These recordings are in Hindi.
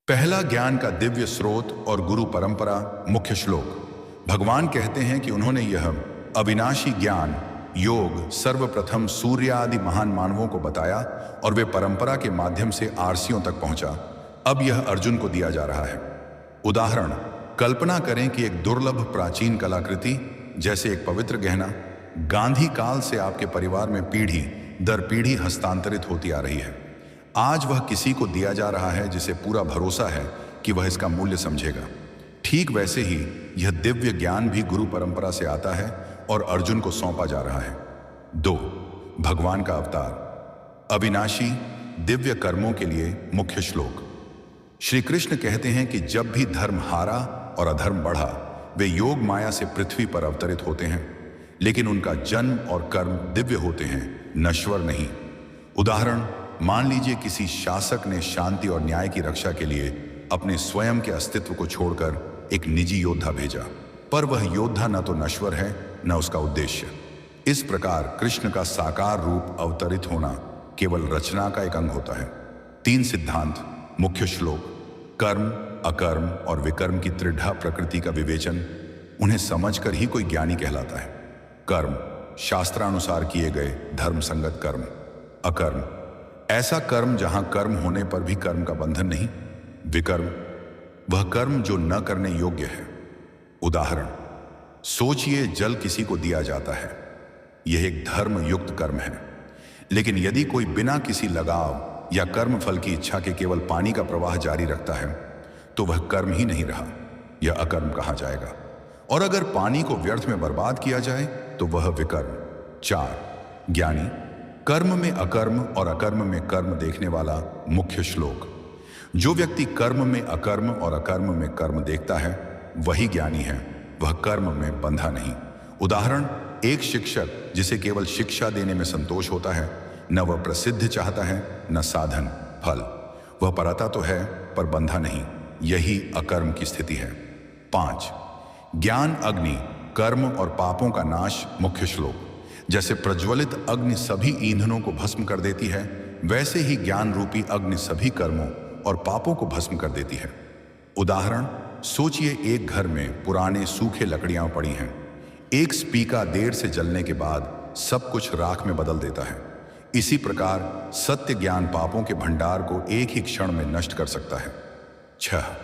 पहला ज्ञान का दिव्य स्रोत और गुरु परंपरा। मुख्य श्लोक। भगवान कहते हैं कि उन्होंने यह अविनाशी ज्ञान योग सर्वप्रथम सूर्य आदि महान मानवों को बताया और वे परंपरा के माध्यम से आरसियों तक पहुंचा। अब यह अर्जुन को दिया जा रहा है। उदाहरण, कल्पना करें कि एक दुर्लभ प्राचीन कलाकृति जैसे एक पवित्र गहना गांधी काल से आपके परिवार में पीढ़ी दर पीढ़ी हस्तांतरित होती आ रही है। आज वह किसी को दिया जा रहा है जिसे पूरा भरोसा है कि वह इसका मूल्य समझेगा। ठीक वैसे ही यह दिव्य ज्ञान भी गुरु परंपरा से आता है और अर्जुन को सौंपा जा रहा है। 2. भगवान का अवतार। अविनाशी दिव्य कर्मों के लिए मुख्य श्लोक। श्री कृष्ण कहते हैं कि जब भी धर्म हारा और अधर्म बढ़ा, वे योग माया से पृथ्वी पर अवतरित होते हैं, लेकिन उनका जन्म और कर्म दिव्य होते हैं, नश्वर नहीं। उदाहरण, मान लीजिए किसी शासक ने शांति और न्याय की रक्षा के लिए अपने स्वयं के अस्तित्व को छोड़कर एक निजी योद्धा भेजा, पर वह योद्धा न तो नश्वर है न उसका उद्देश्य। इस प्रकार कृष्ण का साकार रूप अवतरित होना केवल रचना का एक अंग होता है। 3 सिद्धांत। मुख्य श्लोक। कर्म, अकर्म और विकर्म की दृढ़ प्रकृति का विवेचन, उन्हें समझकर ही कोई ज्ञानी कहलाता है। कर्म, शास्त्रानुसार किए गए धर्म संगत कर्म। अकर्म, ऐसा कर्म जहां कर्म होने पर भी कर्म का बंधन नहीं। विकर्म, वह कर्म जो न करने योग्य है। उदाहरण, सोचिए जल किसी को दिया जाता है, यह एक धर्म युक्त कर्म है, लेकिन यदि कोई बिना किसी लगाव या कर्म फल की इच्छा के केवल पानी का प्रवाह जारी रखता है तो वह कर्म ही नहीं रहा, यह अकर्म कहा जाएगा। और अगर पानी को व्यर्थ में बर्बाद किया जाए तो वह विकर्म। 4. ज्ञानी। कर्म में अकर्म और अकर्म में कर्म देखने वाला मुख्य श्लोक। जो व्यक्ति कर्म में अकर्म और अकर्म में कर्म देखता है वही ज्ञानी है, वह कर्म में बंधा नहीं। उदाहरण, एक शिक्षक जिसे केवल शिक्षा देने में संतोष होता है, न वह प्रसिद्ध चाहता है न साधन फल, वह पराता तो है पर बंधा नहीं, यही अकर्म की स्थिति है। 5. ज्ञान अग्नि। कर्म और पापों का नाश। मुख्य श्लोक। जैसे प्रज्वलित अग्नि सभी ईंधनों को भस्म कर देती है, वैसे ही ज्ञान रूपी अग्नि सभी कर्मों और पापों को भस्म कर देती है। उदाहरण, सोचिए एक घर में पुराने सूखे लकड़ियां पड़ी हैं। एक स्पीका देर से जलने के बाद सब कुछ राख में बदल देता है। इसी प्रकार सत्य ज्ञान पापों के भंडार को एक ही क्षण में नष्ट कर सकता है। 6.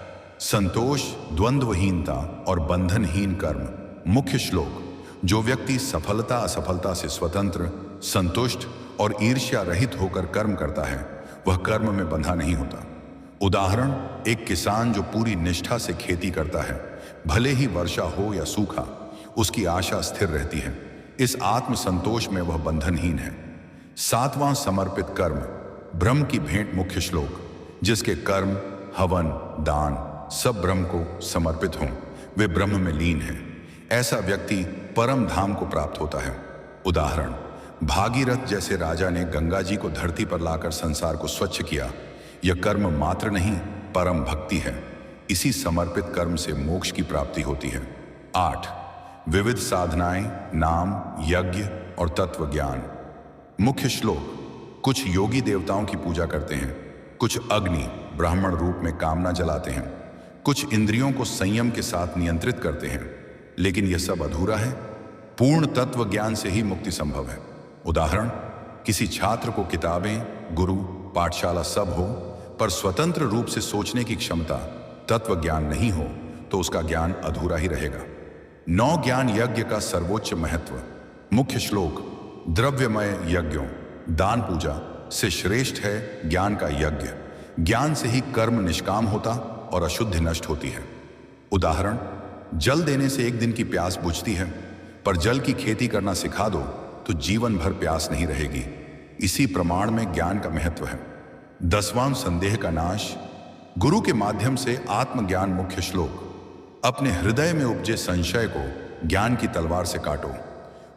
संतोष, द्वंद्वहीनता और बंधनहीन कर्म। मुख्य श्लोक। जो व्यक्ति सफलता असफलता से स्वतंत्र, संतुष्ट और ईर्ष्या रहित होकर कर्म करता है वह कर्म में बंधा नहीं होता। उदाहरण, एक किसान जो पूरी निष्ठा से खेती करता है, भले ही वर्षा हो या सूखा, उसकी आशा स्थिर रहती है। इस आत्म संतोष में वह बंधनहीन है। 7वां समर्पित कर्म। ब्रह्म की भेंट। मुख्य श्लोक। जिसके कर्म, हवन, दान सब ब्रह्म को समर्पित हों, वे ब्रह्म में लीन हैं, ऐसा व्यक्ति परम धाम को प्राप्त होता है। उदाहरण, भागीरथ जैसे राजा ने गंगा जी को धरती पर लाकर संसार को स्वच्छ किया। यह कर्म मात्र नहीं, परम भक्ति है। इसी समर्पित कर्म से मोक्ष की प्राप्ति होती है। 8. विविध साधनाएं, नाम, यज्ञ और तत्व ज्ञान। मुख्य श्लोक। कुछ योगी देवताओं की पूजा करते हैं, कुछ अग्नि ब्राह्मण रूप में कामना जलाते हैं, कुछ इंद्रियों को संयम के साथ नियंत्रित करते हैं, लेकिन यह सब अधूरा है। पूर्ण तत्व ज्ञान से ही मुक्ति संभव है। उदाहरण, किसी छात्र को किताबें, गुरु, पाठशाला सब हो, पर स्वतंत्र रूप से सोचने की क्षमता, तत्व ज्ञान नहीं हो तो उसका ज्ञान अधूरा ही रहेगा। 9 ज्ञान यज्ञ का सर्वोच्च महत्व। मुख्य श्लोक। द्रव्यमय यज्ञों, दान पूजा से श्रेष्ठ है ज्ञान का यज्ञ। ज्ञान से ही कर्म निष्काम होता और अशुद्धि नष्ट होती है। उदाहरण, जल देने से एक दिन की प्यास बुझती है, पर जल की खेती करना सिखा दो तो जीवन भर प्यास नहीं रहेगी। इसी प्रमाण में ज्ञान का महत्व है। 10वां संदेह का नाश। गुरु के माध्यम से आत्मज्ञान। मुख्य श्लोक। अपने हृदय में उपजे संशय को ज्ञान की तलवार से काटो।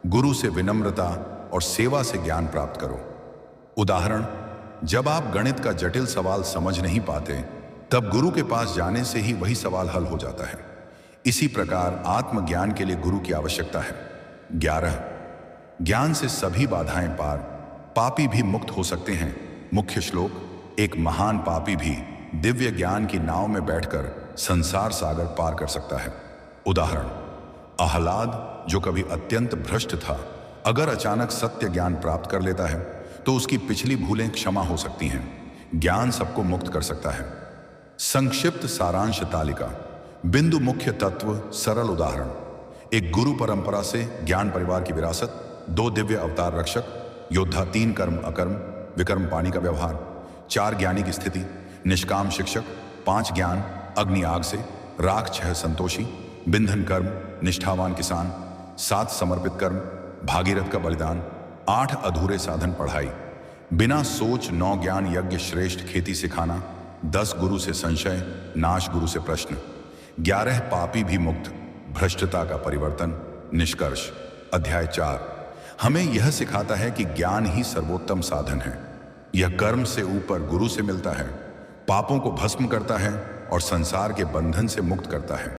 गुरु से विनम्रता और सेवा से ज्ञान प्राप्त करो। उदाहरण, जब आप गणित का जटिल सवाल समझ नहीं पाते, तब गुरु के पास जाने से ही वही सवाल हल हो जाता है। इसी प्रकार आत्मज्ञान के लिए गुरु की आवश्यकता है। 11. ज्ञान से सभी बाधाएं पार। पापी भी मुक्त हो सकते हैं। मुख्य श्लोक। एक महान पापी भी दिव्य ज्ञान की नाव में बैठकर संसार सागर पार कर सकता है। उदाहरण, आह्लाद, जो कभी अत्यंत भ्रष्ट था, अगर अचानक सत्य ज्ञान प्राप्त कर लेता है तो उसकी पिछली भूलें क्षमा हो सकती हैं। ज्ञान सबको मुक्त कर सकता है। संक्षिप्त सारांश तालिका, बिंदु मुख्य तत्व, सरल उदाहरण। एक गुरु परंपरा से ज्ञान परिवार की विरासत, 2 दिव्य अवतार रक्षक, योद्धा, 3 कर्म अकर्म, विकर्म पानी का व्यवहार, 4 ज्ञानी की स्थिति, निष्काम शिक्षक, 5 ज्ञान, अग्नि आग से, राख 6 संतोषी, बिंधन कर्म, निष्ठावान किसान, 7 समर्पित कर्म, भागीरथ का बलिदान, 8 अधूरे साधन पढ़ाई, बिना सोच 9 ज्ञान यज्ञ श्रेष्ठ खेती सिखाना, 10 गुरु से संशय नाश, गुरु से प्रश्न, 11 पापी भी मुक्त, भ्रष्टता का परिवर्तन। निष्कर्ष, अध्याय 4 हमें यह सिखाता है कि ज्ञान ही सर्वोत्तम साधन है। यह कर्म से ऊपर गुरु से मिलता है, पापों को भस्म करता है और संसार के बंधन से मुक्त करता है।